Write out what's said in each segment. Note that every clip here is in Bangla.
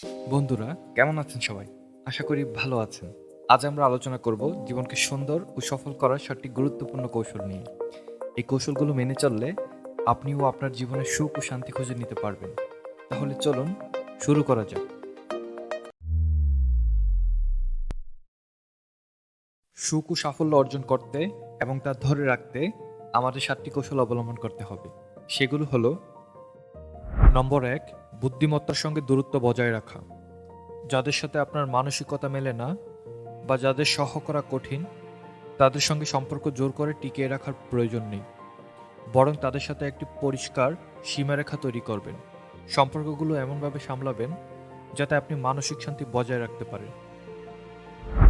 বন্ধুরা, কেমন আছেন সবাই? আশা করি ভালো আছেন। আজ আমরা আলোচনা করব জীবনকে সুন্দর ও সফল করার 7টি গুরুত্বপূর্ণ কৌশল নিয়ে। এই কৌশলগুলো মেনে চললে আপনিও আপনার জীবনে সুখ ও শান্তি খুঁজে নিতে পারবেন। তাহলে চলুন শুরু করা যাক। সুখ ও সাফল্য অর্জন করতে এবং তা ধরে রাখতে আমাদের 7টি কৌশল অবলম্বন করতে হবে। সেগুলো হলো: নম্বর 1, বুদ্ধিমত্তার সঙ্গে দূরত্ব বজায় রাখা। যাদের সাথে আপনার মানসিকতা মেলে না বা যাদের সহ করা কঠিন, তাদের সঙ্গে সম্পর্ক জোর করে টিকিয়ে রাখার প্রয়োজন নেই, বরং তাদের সাথে একটি পরিষ্কার সীমারেখা তৈরি করবেন। সম্পর্কগুলো এমনভাবে সামলাবেন যাতে আপনি মানসিক শান্তি বজায় রাখতে পারেন।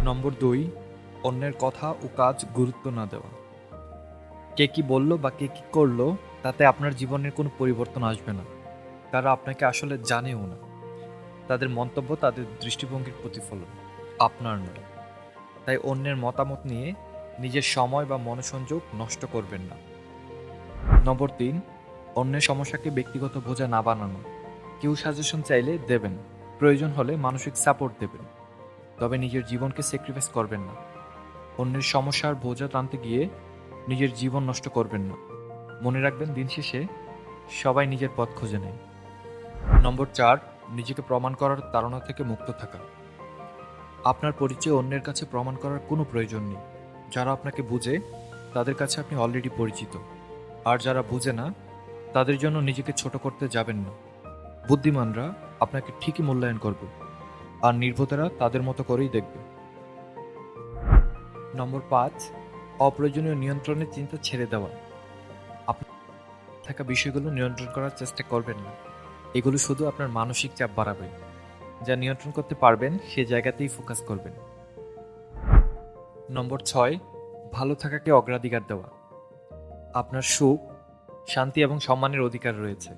নম্বর 2, অন্যের কথা ও কাজ গুরুত্ব না দেওয়া। কে কি বলল বা কে কি করলো তাতে আপনার জীবনের কোনো পরিবর্তন আসবে না। তারা আপনাকে আসলে জানেও না। তাদের মন্তব্য তাদের দৃষ্টিভঙ্গির প্রতিফলন, আপনার নয়। তাই অন্যের মতামত নিয়ে নিজের সময় বা মনোসংযোগ নষ্ট করবেন না। নম্বর 3, অন্যের সমস্যাকে ব্যক্তিগত বোঝা না বানানো। কেউ সাজেশন চাইলে দেবেন, প্রয়োজন হলে মানসিক সাপোর্ট দেবেন, তবে নিজের জীবনকে স্যাক্রিফাইস করবেন না। অন্যের সমস্যার বোঝা টানতে গিয়ে নিজের জীবন নষ্ট করবেন না। মনে রাখবেন, দিন শেষে সবাই নিজের পথ খুঁজে নেয়। নম্বর 4, নিজেকে প্রমাণ করার তাড়না থেকে মুক্ত থাকা। আপনার পরিচয় অন্যের কাছে প্রমাণ করার কোনো প্রয়োজন নেই। যারা আপনাকে বুঝে তাদের কাছে আপনি অলরেডি পরিচিত, আর যারা বুঝে না তাদের জন্য নিজেকে ছোট করতে যাবেন না। বুদ্ধিমানরা আপনাকে ঠিকই মূল্যায়ন করবে, আর নির্বোধেরা তাদের মতো করেই দেখবে। নম্বর 5, অপ্রয়োজনীয় নিয়ন্ত্রণের চিন্তা ছেড়ে দেওয়া। আপনার থাকা বিষয়গুলো নিয়ন্ত্রণ করার চেষ্টা করবেন না। এগুলো শুধু আপনার মানসিক চাপ বাড়াবে। যা নিয়ন্ত্রণ করতে পারবেন সে জায়গাতেই ফোকাস করবেন। নম্বর 6, ভালো থাকাকে অগ্রাধিকার দেওয়া। আপনার সুখ, শান্তি এবং সম্মানের অধিকার রয়েছে।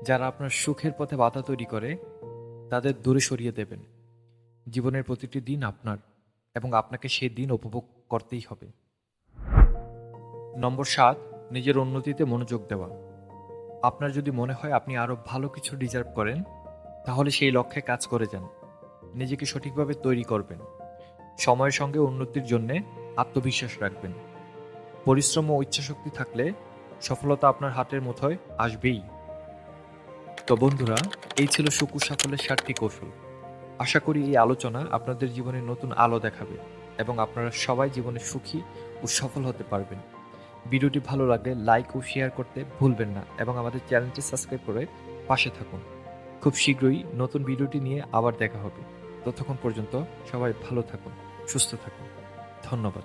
যারা আপনার সুখের পথে বাধা তৈরি করে তাদের দূরে সরিয়ে দেবেন। জীবনের প্রতিটি দিন আপনার, এবং আপনাকে সেই দিন উপভোগ করতেই হবে। নম্বর 7, নিজের উন্নতিতে মনোযোগ দেওয়া। আপনার যদি মনে হয় আপনি আরও ভালো কিছু ডিজার্ভ করেন, তাহলে সেই লক্ষ্যে কাজ করে যান। নিজেকে সঠিকভাবে তৈরি করবেন। সময়ের সঙ্গে উন্নতির জন্যে আত্মবিশ্বাস রাখবেন। পরিশ্রম ও ইচ্ছাশক্তি থাকলে সফলতা আপনার হাতের মুঠোয় আসবেই। তো বন্ধুরা, এই ছিল সুখ ও সাফল্যের 7টি কৌশল। আশা করি এই আলোচনা আপনাদের জীবনে নতুন আলো দেখাবে এবং আপনারা সবাই জীবনে সুখী ও সফল হতে পারবেন। ভিডিওটি ভালো লাগলে লাইক ও শেয়ার করতে ভুলবেন না এবং আমাদের চ্যানেলটি সাবস্ক্রাইব করে পাশে থাকুন। খুব শীঘ্রই নতুন ভিডিওটি নিয়ে আবার দেখা হবে। ততক্ষণ পর্যন্ত সবাই ভালো থাকুন, সুস্থ থাকুন। ধন্যবাদ।